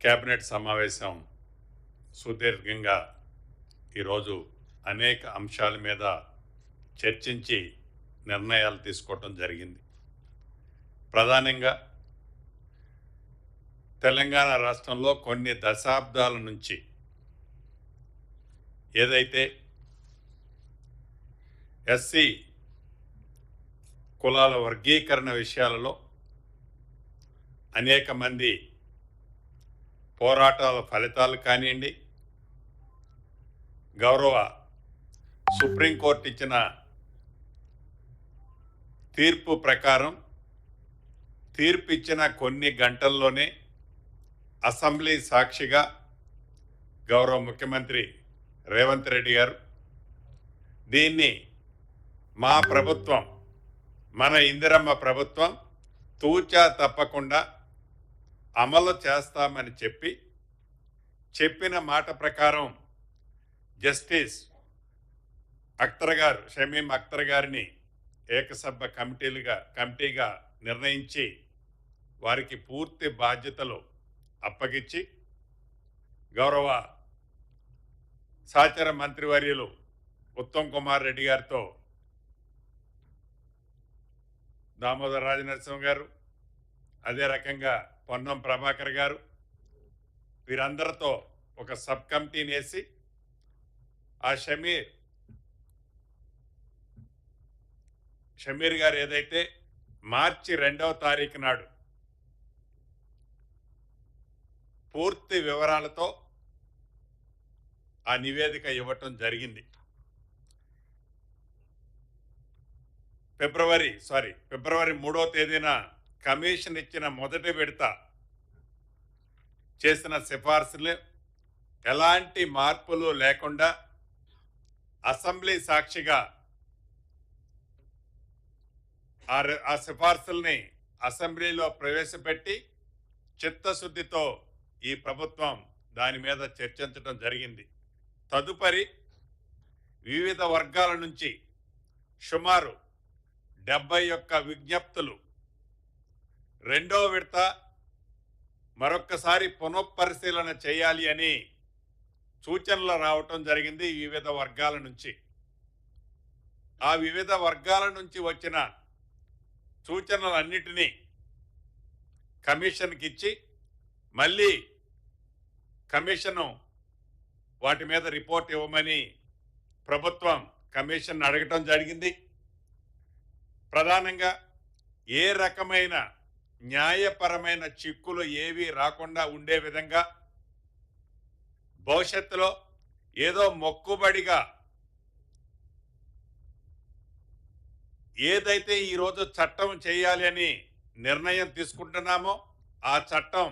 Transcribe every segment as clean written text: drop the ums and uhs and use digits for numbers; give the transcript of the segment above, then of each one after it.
Cabinet సమావేశం సుదీర్ఘంగా ఈరోజు అనేక అంశాల మీద చర్చించి నిర్ణయాలు తీసుకోవటం జరిగింది. ప్రధానంగా తెలంగాణ రాష్ట్రంలో కొన్ని దశాబ్దాల నుంచి ఏదైతే ఎస్సీ కులాల వర్గీకరణ విషయాలలో అనేక మంది పోరాటాల ఫలితాలు కానివ్వండి, గౌరవ సుప్రీంకోర్టు ఇచ్చిన తీర్పు ప్రకారం తీర్పు ఇచ్చిన కొన్ని గంటల్లోనే అసెంబ్లీ సాక్షిగా గౌరవ ముఖ్యమంత్రి రేవంత్ రెడ్డి గారు దీన్ని మా ప్రభుత్వం, మన ఇందిరమ్మ ప్రభుత్వం తూచా తప్పకుండా అమలు చేస్తామని చెప్పిన మాట ప్రకారం జస్టిస్ అఖ్తర్ గారు, షమీం అఖ్తర్ గారిని ఏకసభ్య కమిటీగా నిర్ణయించి వారికి పూర్తి బాధ్యతలు అప్పగించి గౌరవ సహచర మంత్రివర్యులు ఉత్తమ్ కుమార్ రెడ్డి గారితో దామోదర్ రాజనరసింహ గారు, అదే రకంగా పొన్నం ప్రభాకర్ గారు, వీరందరితో ఒక సబ్ కమిటీని వేసి ఆ షమీర్ గారు ఏదైతే మార్చి 2వ తారీఖు నాడు పూర్తి వివరాలతో ఆ నివేదిక ఇవ్వటం జరిగింది. ఫిబ్రవరి 3వ తేదీన కమిషన్ ఇచ్చిన మొదటి విడత చేసిన సిఫార్సులు ఎలాంటి మార్పులు లేకుండా అసెంబ్లీ సాక్షిగా ఆ సిఫార్సుల్ని అసెంబ్లీలో ప్రవేశపెట్టి చిత్తశుద్ధితో ఈ ప్రభుత్వం దాని మీద చర్చించడం జరిగింది. తదుపరి వివిధ వర్గాల నుంచి సుమారు 71 విజ్ఞప్తులు రెండో విడత మరొక్కసారి పునఃపరిశీలన చేయాలి అని సూచనలు రావటం జరిగింది వివిధ వర్గాల నుంచి. ఆ వివిధ వర్గాల నుంచి వచ్చిన సూచనలన్నిటినీ కమిషన్కి ఇచ్చి మళ్ళీ కమిషను వాటి మీద రిపోర్ట్ ఇవ్వమని ప్రభుత్వం కమిషన్ అడగటం జరిగింది. ప్రధానంగా ఏ రకమైన న్యాయపరమైన చిక్కులు ఏవి రాకుండా ఉండే విధంగా భవిష్యత్తులో ఏదో మొక్కుబడిగా ఏదైతే ఈరోజు చట్టం చేయాలి అని నిర్ణయం తీసుకుంటున్నామో ఆ చట్టం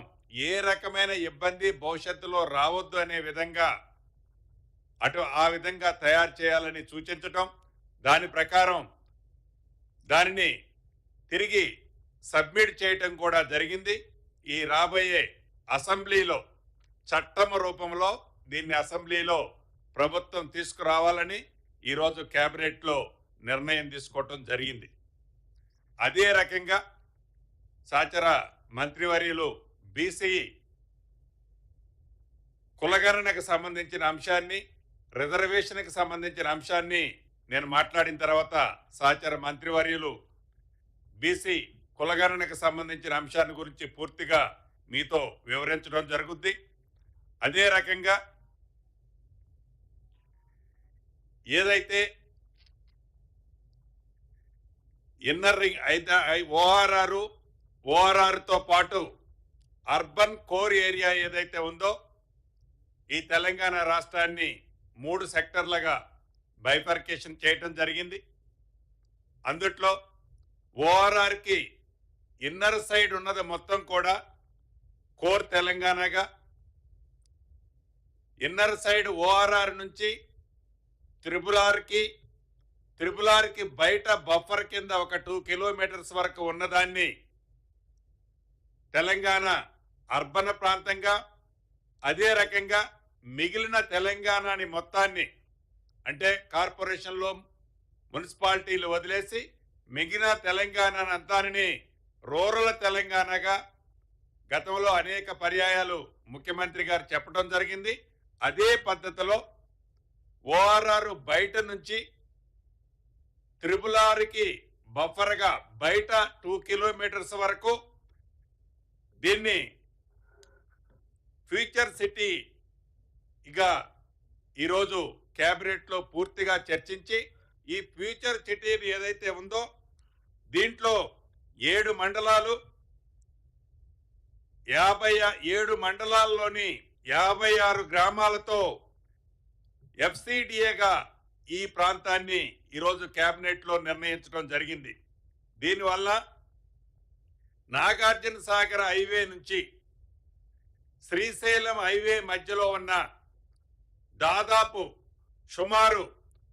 ఏ రకమైన ఇబ్బంది భవిష్యత్తులో రావద్దు అనే విధంగా ఆ విధంగా తయారు చేయాలని సూచించటం, దాని ప్రకారం దానిని తిరిగి సబ్మిట్ చేయటం కూడా జరిగింది. ఈ రాబోయే అసెంబ్లీలో చట్టం రూపంలో దీన్ని అసెంబ్లీలో ప్రభుత్వం తీసుకురావాలని ఈరోజు కేబినెట్లో నిర్ణయం తీసుకోవటం జరిగింది. అదే రకంగా సహచర మంత్రివర్యులు బీసీ కులగణనకు సంబంధించిన అంశాన్ని, రిజర్వేషన్కి సంబంధించిన అంశాన్ని నేను మాట్లాడిన తర్వాత సహచర మంత్రివర్యులు బీసీ కులగణనకు సంబంధించిన అంశాన్ని గురించి పూర్తిగా మీతో వివరించడం జరుగుద్ది. అదే రకంగా ఏదైతే ఇన్నర్ రింగ్ ఓఆర్ఆర్తో పాటు అర్బన్ కోర్ ఏరియా ఏదైతే ఉందో ఈ తెలంగాణ రాష్ట్రాన్ని 3 సెక్టర్లుగా బైఫర్కేషన్ చేయటం జరిగింది. అందుట్లో ఓఆర్ఆర్కి ఇన్నర్ సైడ్ ఉన్నది మొత్తం కూడా కోర్ తెలంగాణగా, ఇన్నర్ సైడ్ ఓఆర్ఆర్ నుంచి త్రిపుల్ ఆర్కి బయట బఫర్ కింద ఒక 2 కిలోమీటర్స్ వరకు ఉన్నదాన్ని తెలంగాణ అర్బన్ ప్రాంతంగా, అదే రకంగా మిగిలిన తెలంగాణని మొత్తాన్ని అంటే కార్పొరేషన్లో మున్సిపాలిటీలు వదిలేసి మిగిలిన తెలంగాణ అంతాని రూరల్ తెలంగాణగా గతంలో అనేక పర్యాయాలు ముఖ్యమంత్రి గారు చెప్పడం జరిగింది. అదే పద్ధతిలో ఓఆర్ఆర్ బయట నుంచి త్రిపుల్ ఆర్కి బఫర్గా బయట 2 కిలోమీటర్స్ వరకు దీన్ని ఫ్యూచర్ సిటీగా ఈరోజు క్యాబినెట్లో పూర్తిగా చర్చించి ఈ ఫ్యూచర్ సిటీ ఏదైతే ఉందో దీంట్లో 7 మండలాలు 7 మండలాల్లోని 56 గ్రామాలతో ఎఫ్సిడిఏగా ఈ ప్రాంతాన్ని ఈరోజు క్యాబినెట్లో నిర్ణయించడం జరిగింది. దీనివల్ల నాగార్జున సాగర్ హైవే నుంచి శ్రీశైలం హైవే మధ్యలో ఉన్న దాదాపు సుమారు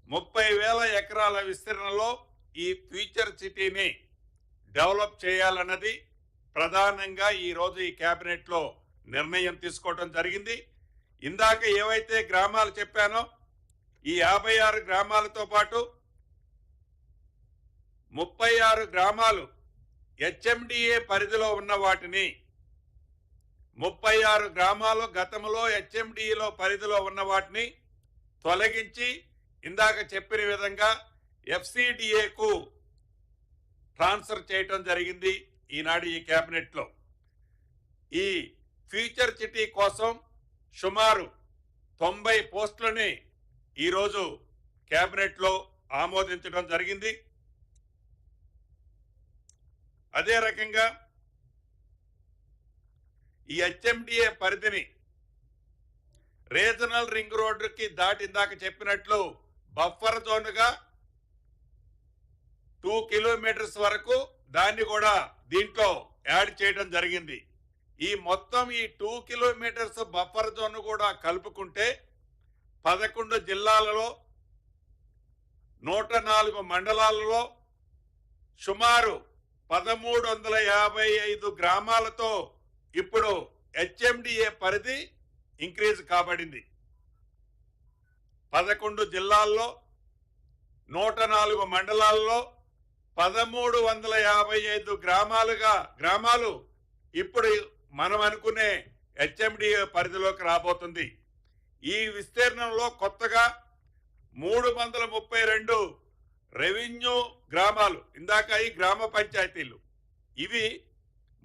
30,000 ఎకరాల విస్తీర్ణంలో ఈ ఫ్యూచర్ సిటీని డెవలప్ చేయాలన్నది ప్రధానంగా ఈరోజు ఈ క్యాబినెట్లో నిర్ణయం తీసుకోవడం జరిగింది. ఇందాక ఏవైతే గ్రామాలు చెప్పానో ఈ 56 గ్రామాలతో పాటు 36 గ్రామాలు హెచ్ఎండిఏ పరిధిలో ఉన్న వాటిని 36 గ్రామాలు గతంలో హెచ్ఎండిఏలో పరిధిలో ఉన్న వాటిని తొలగించి ఇందాక చెప్పిన విధంగా ఎఫ్సిడిఏకు ట్రాన్స్ఫర్ చేయటం జరిగింది ఈనాడు ఈ క్యాబినెట్లో. ఈ ఫ్యూచర్ సిటీ కోసం సుమారు 90 పోస్టులని ఈరోజు క్యాబినెట్లో ఆమోదించడం జరిగింది. అదే రకంగా ఈ హెచ్ఎండిఏ పరిధిని రీజనల్ రింగ్ రోడ్డుకి దాటి ఇందాక చెప్పినట్లు బఫర్ జోన్గా 2 కిలోమీటర్స్ వరకు దాన్ని కూడా దీంట్లో యాడ్ చేయడం జరిగింది. ఈ మొత్తం ఈ 2 కిలోమీటర్స్ బఫర్ జోన్ కూడా కలుపుకుంటే 11 జిల్లాలలో 104 మండలాలలో సుమారు 1355 గ్రామాలతో ఇప్పుడు హెచ్ఎండిఏ పరిధి ఇంక్రీజ్ కాబడింది. 11 జిల్లాల్లో 104 మండలాల్లో 1355 గ్రామాలు ఇప్పుడు మనం అనుకునే హెచ్ఎండిఏ పరిధిలోకి రాబోతుంది. ఈ విస్తీర్ణంలో కొత్తగా 332 రెవెన్యూ గ్రామాలు, ఇందాక ఈ గ్రామ పంచాయతీలు, ఇవి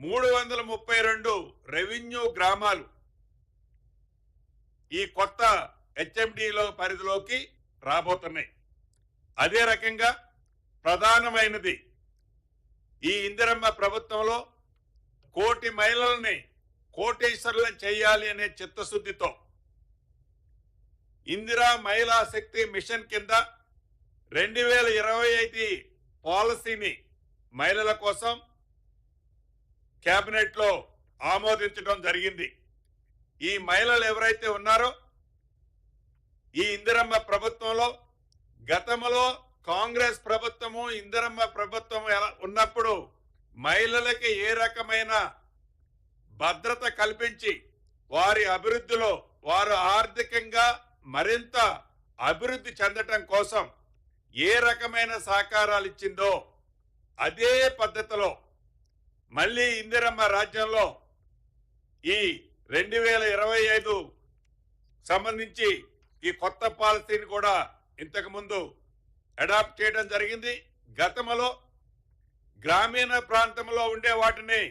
332 రెవెన్యూ గ్రామాలు ఈ కొత్త హెచ్ఎండిలో పరిధిలోకి రాబోతున్నాయి. అదే రకంగా ప్రధానమైనది ఈ ఇందిరమ్మ ప్రభుత్వంలో 1 కోటి మహిళల్ని కోటీశ్వరులను చేయాలి అనే చిత్తశుద్ధితో ఇందిరా మహిళా శక్తి మిషన్ కింద 2025 పాలసీని మహిళల కోసం క్యాబినెట్లో ఆమోదించడం జరిగింది. ఈ మహిళలు ఎవరైతే ఉన్నారో ఈ ఇందిరమ్మ ప్రభుత్వంలో గతంలో కాంగ్రెస్ ప్రభుత్వము ఇందిరమ్మ ప్రభుత్వం ఉన్నప్పుడు మహిళలకి ఏ రకమైన భద్రత కల్పించి వారి అభివృద్ధిలో వారు ఆర్థికంగా మరింత అభివృద్ధి చెందటం కోసం ఏ రకమైన సహకారాలు ఇచ్చిందో అదే పద్ధతిలో మళ్ళీ ఇందిరమ్మ రాజ్యంలో ఈ 2025 సంబంధించి ఈ కొత్త పాలసీని కూడా ఇంతకు ముందు అడాప్ట్ చేయడం జరిగింది. గతంలో గ్రామీణ ప్రాంతంలో ఉండే వాటిని